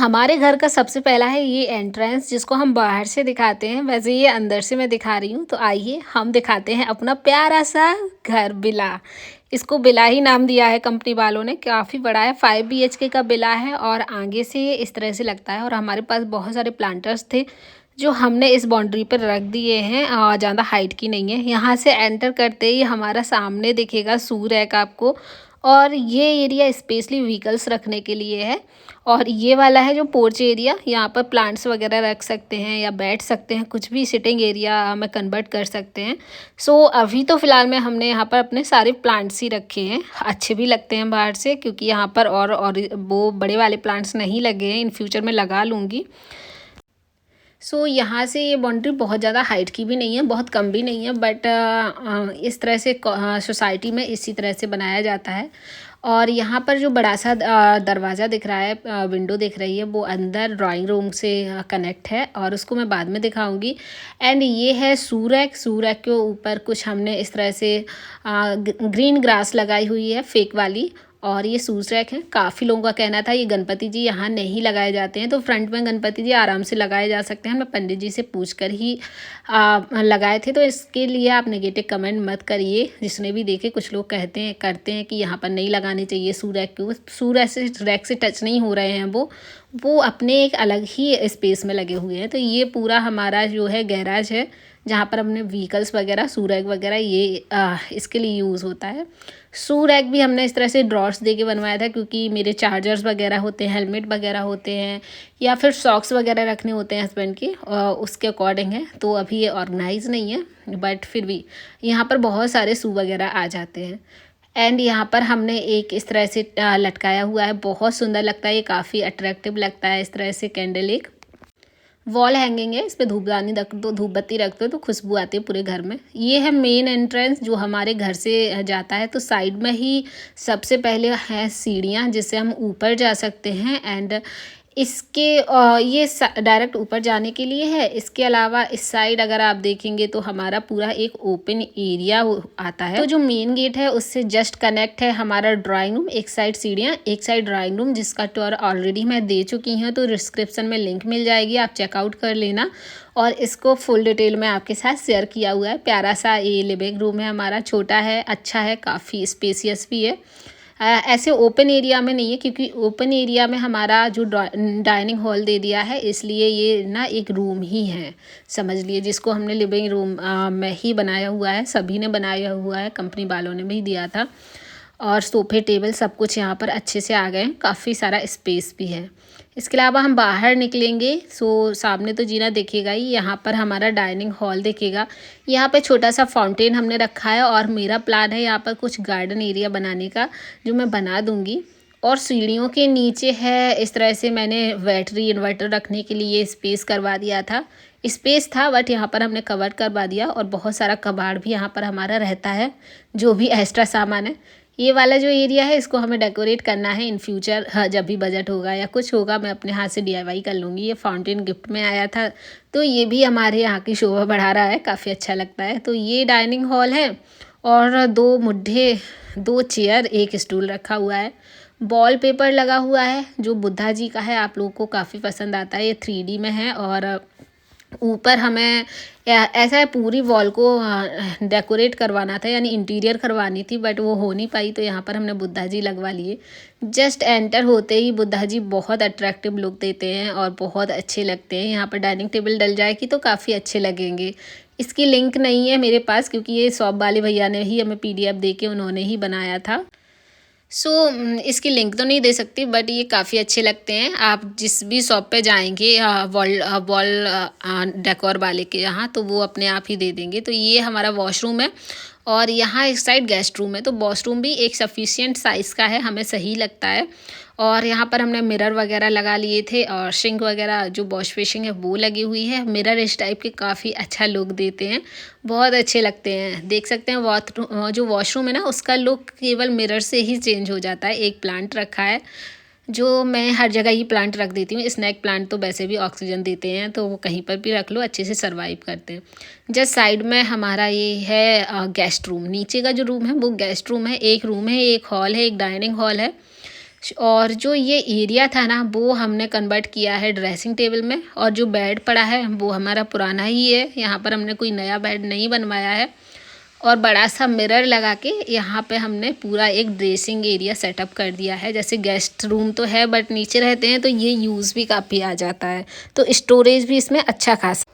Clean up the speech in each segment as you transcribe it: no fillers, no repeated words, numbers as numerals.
हमारे घर का सबसे पहला है ये एंट्रेंस जिसको हम बाहर से दिखाते हैं, वैसे ये अंदर से मैं दिखा रही हूँ। तो आइए हम दिखाते हैं अपना प्यारा सा घर बिला। इसको बिला ही नाम दिया है कंपनी वालों ने। काफ़ी बड़ा है, 5 BHK का बिला है और आगे से ये इस तरह से लगता है। और हमारे पास बहुत सारे प्लांटर्स थे जो हमने इस बाउंड्री पर रख दिए हैं। ज़्यादा हाइट की नहीं है। यहाँ से एंटर करते ही हमारा सामने दिखेगा सू रैक आपको। और ये एरिया स्पेशली व्हीकल्स रखने के लिए है। और ये वाला है जो पोर्च एरिया, यहाँ पर प्लांट्स वगैरह रख सकते हैं या बैठ सकते हैं, कुछ भी सिटिंग एरिया में कन्वर्ट कर सकते हैं। सो अभी तो फ़िलहाल में हमने यहाँ पर अपने सारे प्लांट्स ही रखे हैं। अच्छे भी लगते हैं बाहर से, क्योंकि यहाँ पर और वो बड़े वाले प्लांट्स नहीं लगे हैं। इन फ्यूचर में लगा लूँगी। सो यहाँ से ये बाउंड्री बहुत ज़्यादा हाइट की भी नहीं है, बहुत कम भी नहीं है, बट इस तरह से सोसाइटी में इसी तरह से बनाया जाता है। और यहाँ पर जो बड़ा सा दरवाज़ा दिख रहा है, विंडो दिख रही है, वो अंदर ड्राइंग रूम से कनेक्ट है और उसको मैं बाद में दिखाऊंगी। एंड ये है सूरक। सूरक के ऊपर कुछ हमने इस तरह से ग्रीन ग्रास लगाई हुई है, फेक वाली। और ये शूज़ रैक है। काफ़ी लोगों का कहना था ये गणपति जी यहाँ नहीं लगाए जाते हैं, तो फ्रंट में गणपति जी आराम से लगाए जा सकते हैं। हमने पंडित जी से पूछ कर ही लगाए थे, तो इसके लिए आप नेगेटिव कमेंट मत करिए। जिसने भी देखे, कुछ लोग कहते हैं करते हैं कि यहाँ पर नहीं लगाने चाहिए शू रैक, क्यों शू रैक से टच नहीं हो रहे हैं। वो अपने एक अलग ही स्पेस में लगे हुए हैं। तो ये पूरा हमारा जो है गैराज है, जहाँ पर हमने व्हीकल्स वगैरह, शू रैक वगैरह ये इसके लिए यूज़ होता है। शू रैक भी हमने इस तरह से ड्रॉर्स दे के बनवाया था, क्योंकि मेरे चार्जर्स वगैरह होते हैं, हेलमेट वगैरह होते हैं, या फिर सॉक्स वगैरह रखने होते हैं हस्बैंड के, उसके अकॉर्डिंग है। तो अभी ये ऑर्गेनाइज नहीं है, बट फिर भी यहाँ पर बहुत सारे शू वगैरह आ जाते हैं। एंड यहाँ पर हमने एक इस तरह से लटकाया हुआ है, बहुत सुंदर लगता है ये, काफ़ी अट्रैक्टिव लगता है। इस तरह से कैंडल एक वॉल हैंगिंग है, इस पे धूपदानी रख दो, धूप बत्ती रख दो, तो खुशबू आती है पूरे घर में। ये है मेन एंट्रेंस जो हमारे घर से जाता है। तो साइड में ही सबसे पहले है सीढ़ियाँ, जिससे हम ऊपर जा सकते हैं। एंड इसके ये डायरेक्ट ऊपर जाने के लिए है। इसके अलावा इस साइड अगर आप देखेंगे तो हमारा पूरा एक ओपन एरिया आता है। तो जो मेन गेट है उससे जस्ट कनेक्ट है हमारा ड्राइंग रूम। एक साइड सीढ़ियाँ, एक साइड ड्राइंग रूम, जिसका टूर ऑलरेडी मैं दे चुकी हूँ, तो डिस्क्रिप्शन में लिंक मिल जाएगी, आप चेकआउट कर लेना। और इसको फुल डिटेल में आपके साथ शेयर किया हुआ है। प्यारा सा ये लिविंग रूम है हमारा, छोटा है, अच्छा है, काफ़ी स्पेसियस भी है। ऐसे ओपन एरिया में नहीं है, क्योंकि ओपन एरिया में हमारा जो डाइनिंग हॉल दे दिया है, इसलिए ये ना एक रूम ही है, समझ लिए, जिसको हमने लिविंग रूम में ही बनाया हुआ है। सभी ने बनाया हुआ है, कंपनी वालों ने भी दिया था। और सोफे टेबल सब कुछ यहाँ पर अच्छे से आ गए हैं, काफ़ी सारा स्पेस भी है। इसके अलावा हम बाहर निकलेंगे, सो सामने तो जीना दिखेगा ही, यहाँ पर हमारा डाइनिंग हॉल दिखेगा। यहाँ पे छोटा सा फाउंटेन हमने रखा है, और मेरा प्लान है यहाँ पर कुछ गार्डन एरिया बनाने का, जो मैं बना दूँगी। और सीढ़ियों के नीचे है इस तरह से मैंने बैटरी इन्वर्टर रखने के लिए स्पेस करवा दिया था। स्पेस था, बट यहाँ पर हमने कवर करवा दिया। और बहुत सारा कबाड़ भी यहाँ पर हमारा रहता है, जो भी एक्स्ट्रा सामान है। ये वाला जो एरिया है, इसको हमें डेकोरेट करना है इन फ्यूचर। हाँ, जब भी बजट होगा या कुछ होगा, मैं अपने हाथ से DIY कर लूँगी। ये फाउंटेन गिफ्ट में आया था, तो ये भी हमारे यहाँ की शोभा बढ़ा रहा है, काफ़ी अच्छा लगता है। तो ये डाइनिंग हॉल है, और 2 मुड्ढे, 2 चेयर, 1 स्टूल रखा हुआ है। वॉल पेपर लगा हुआ है जो बुद्धा जी का है, आप लोगों को काफ़ी पसंद आता है। ये 3D में है। और ऊपर हमें ऐसा है, पूरी वॉल को डेकोरेट करवाना था, यानी इंटीरियर करवानी थी, बट वो हो नहीं पाई। तो यहाँ पर हमने बुद्धा जी लगवा लिए। जस्ट एंटर होते ही बुद्धा जी बहुत अट्रैक्टिव लुक देते हैं और बहुत अच्छे लगते हैं। यहाँ पर डाइनिंग टेबल डल जाएगी तो काफ़ी अच्छे लगेंगे। इसकी लिंक नहीं है मेरे पास, क्योंकि ये शॉप वाले भैया ने ही हमें PDF दे के उन्होंने ही बनाया था। सो इसकी लिंक तो नहीं दे सकती, बट ये काफ़ी अच्छे लगते हैं। आप जिस भी शॉप पे जाएंगे वॉल डेकोर वाले के यहाँ, तो वो अपने आप ही दे देंगे। तो ये हमारा वॉशरूम है, और यहाँ एक साइड गेस्ट रूम है। तो वॉशरूम भी एक सफिशिएंट साइज़ का है, हमें सही लगता है। और यहाँ पर हमने मिरर वगैरह लगा लिए थे, और सिंक वगैरह जो वॉश बेसिन है वो लगी हुई है। मिरर इस टाइप के काफ़ी अच्छा लुक देते हैं, बहुत अच्छे लगते हैं। देख सकते हैं जो वॉशरूम है ना, उसका लुक केवल मिरर से ही चेंज हो जाता है। एक प्लांट रखा है, जो मैं हर जगह ही प्लांट रख देती हूँ। स्नैक प्लांट तो वैसे भी ऑक्सीजन देते हैं, तो वो कहीं पर भी रख लो, अच्छे से सर्वाइव करते हैं। जस्ट साइड में हमारा ये है गेस्ट रूम। नीचे का जो रूम है वो गेस्ट रूम है। एक रूम है, एक हॉल है, एक डाइनिंग हॉल है। और जो ये एरिया था ना वो हमने कन्वर्ट किया है ड्रेसिंग टेबल में, और जो बेड पड़ा है वो हमारा पुराना ही है, यहाँ पर हमने कोई नया बेड नहीं बनवाया है। और बड़ा सा मिरर लगा के यहाँ पे हमने पूरा एक ड्रेसिंग एरिया सेटअप कर दिया है। जैसे गेस्ट रूम तो है बट नीचे रहते हैं तो ये यूज़ भी काफ़ी आ जाता है, तो स्टोरेज भी इसमें अच्छा खासा।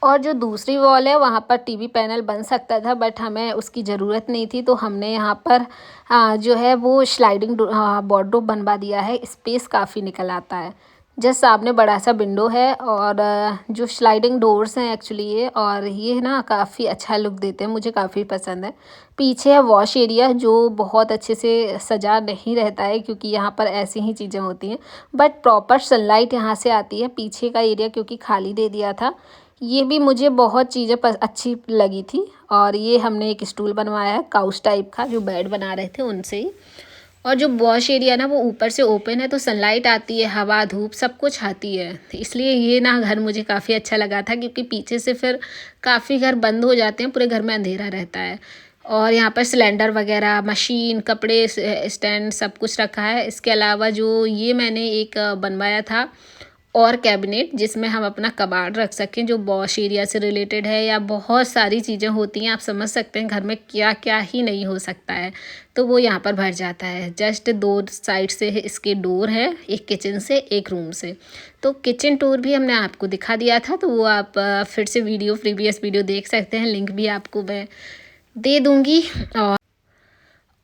और जो दूसरी वॉल है वहाँ पर टीवी पैनल बन सकता था बट हमें उसकी ज़रूरत नहीं थी, तो हमने यहाँ पर जो है वो स्लाइडिंग वार्डरोब बनवा दिया है। स्पेस काफ़ी निकल आता है। जस्ट सामने बड़ा सा विंडो है और जो स्लाइडिंग डोर्स हैं एक्चुअली ये, और ये ना काफ़ी अच्छा लुक देते हैं, मुझे काफ़ी पसंद है। पीछे है वॉश एरिया जो बहुत अच्छे से सजा नहीं रहता है क्योंकि यहाँ पर ऐसी ही चीज़ें होती हैं, बट प्रॉपर सनलाइट यहाँ से आती है। पीछे का एरिया क्योंकि खाली दे दिया था, ये भी मुझे बहुत चीज़ें अच्छी लगी थी। और ये हमने एक स्टूल बनवाया है काउच टाइप का, जो बेड बना रहे थे उनसे ही। और जो वॉश एरिया ना वो ऊपर से ओपन है तो सनलाइट आती है, हवा धूप सब कुछ आती है, इसलिए ये ना घर मुझे काफ़ी अच्छा लगा था, क्योंकि पीछे से फिर काफ़ी घर बंद हो जाते हैं, पूरे घर में अंधेरा रहता है। और यहाँ पर सिलेंडर वगैरह, मशीन, कपड़े स्टैंड सब कुछ रखा है। इसके अलावा जो ये मैंने एक बनवाया था और कैबिनेट, जिसमें हम अपना कबाड़ रख सकें, जो वॉश एरिया से रिलेटेड है, या बहुत सारी चीज़ें होती हैं, आप समझ सकते हैं घर में क्या क्या ही नहीं हो सकता है, तो वो यहाँ पर भर जाता है। जस्ट 2 साइड से इसके डोर है, एक किचन से एक रूम से। तो किचन टूर भी हमने आपको दिखा दिया था, तो वो आप फिर से प्रीवियस वीडियो देख सकते हैं, लिंक भी आपको मैं दे दूँगी।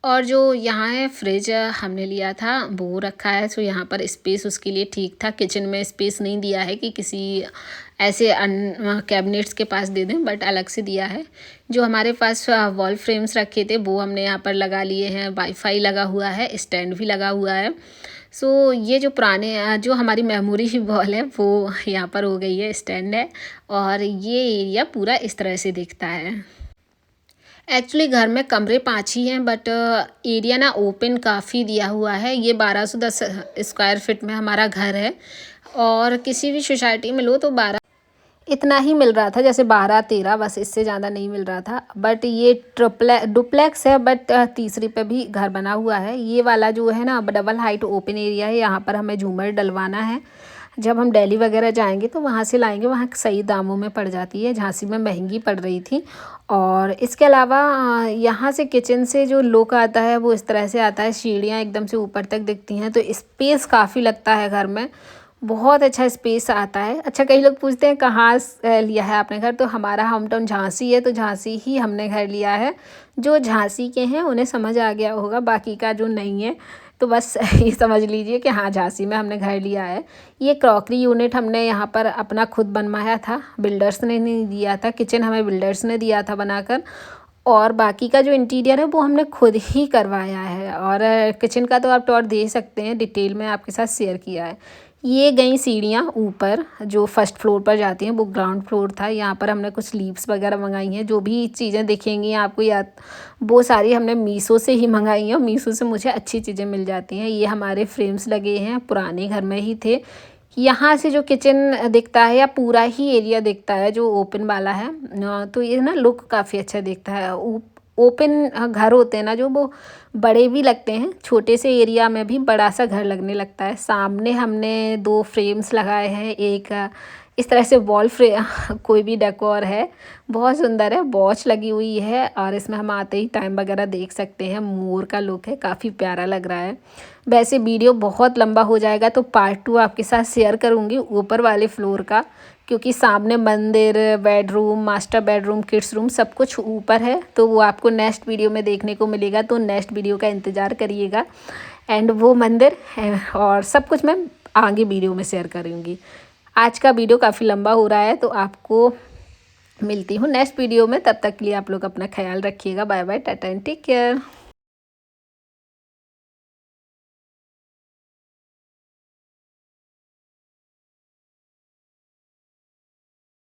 और जो यहाँ है फ्रिज हमने लिया था वो रखा है, तो यहाँ पर स्पेस उसके लिए ठीक था। किचन में स्पेस नहीं दिया है कि किसी ऐसे कैबिनेट्स के पास दे दें, बट अलग से दिया है। जो हमारे पास वॉल फ्रेम्स रखे थे वो हमने यहाँ पर लगा लिए हैं। वाईफाई लगा हुआ है, स्टैंड भी लगा हुआ है। सो ये जो पुराने जो हमारी मेमोरी वॉल है वो यहाँ पर हो गई है, स्टैंड है। और ये एरिया पूरा इस तरह से दिखता है। एक्चुअली घर में कमरे 5 ही हैं, बट एरिया ना ओपन काफ़ी दिया हुआ है। ये 1210 स्क्वायर फीट में हमारा घर है, और किसी भी सोसाइटी में लो तो 12 इतना ही मिल रहा था, जैसे 12-13, बस इससे ज़्यादा नहीं मिल रहा था। बट ये डुप्लेक्स है, बट तीसरी पे भी घर बना हुआ है। ये वाला जो है ना डबल हाइट ओपन एरिया है, यहाँ पर हमें झूमर डलवाना है। जब हम दिल्ली वगैरह जाएंगे तो वहाँ से लाएंगे, वहाँ सही दामों में पड़ जाती है, झांसी में महंगी पड़ रही थी। और इसके अलावा यहाँ से किचन से जो लुक आता है वो इस तरह से आता है, सीढ़ियाँ एकदम से ऊपर तक दिखती हैं, तो स्पेस काफ़ी लगता है घर में, बहुत अच्छा स्पेस आता है। अच्छा, कई लोग पूछते हैं कहाँ लिया है आपने घर, तो हमारा होम टाउन झांसी है, तो झांसी ही हमने घर लिया है। जो झांसी के हैं उन्हें समझ आ गया होगा, बाकी का जो नहीं है तो बस ये समझ लीजिए कि हाँ, झांसी में हमने घर लिया है। ये क्रॉकरी यूनिट हमने यहाँ पर अपना खुद बनवाया था, बिल्डर्स ने नहीं दिया था। किचन हमें बिल्डर्स ने दिया था बनाकर, और बाकी का जो इंटीरियर है वो हमने खुद ही करवाया है। और किचन का तो आप टूर दे सकते हैं, डिटेल में आपके साथ शेयर किया है। ये गई सीढ़ियाँ ऊपर, जो फर्स्ट फ्लोर पर जाती हैं, वो ग्राउंड फ्लोर था। यहाँ पर हमने कुछ लीव्स वगैरह मंगाई हैं, जो भी चीज़ें दिखेंगी आपको याद, वो सारी हमने मीशो से ही मंगाई हैं, और मीशो से मुझे अच्छी चीज़ें मिल जाती हैं। ये हमारे फ्रेम्स लगे हैं, पुराने घर में ही थे। यहाँ से जो किचन दिखता है या पूरा ही एरिया दिखता है जो ओपन वाला है, तो ये ना लुक काफ़ी अच्छा दिखता है। ओपन घर होते हैं ना जो, वो बड़े भी लगते हैं, छोटे से एरिया में भी बड़ा सा घर लगने लगता है। सामने हमने 2 फ्रेम्स लगाए हैं, एक इस तरह से वॉल फ्रेम कोई भी डेकोर है, बहुत सुंदर है। वॉच लगी हुई है, और इसमें हम आते ही टाइम वगैरह देख सकते हैं। मोर का लुक है, काफ़ी प्यारा लग रहा है। वैसे वीडियो बहुत लंबा हो जाएगा, तो पार्ट 2 आपके साथ शेयर करूँगी ऊपर वाले फ्लोर का, क्योंकि सामने मंदिर, bedroom, master bedroom, kids room सब कुछ ऊपर है, तो वो आपको नेक्स्ट वीडियो में देखने को मिलेगा। तो नेक्स्ट वीडियो का इंतज़ार करिएगा। एंड वो मंदिर है और सब कुछ मैं आगे वीडियो में शेयर करूँगी। आज का वीडियो काफ़ी लंबा हो रहा है, तो आपको मिलती हूँ नेक्स्ट वीडियो में। तब तक के लिए आप लोग अपना ख्याल रखिएगा। Bye bye, tata and take care.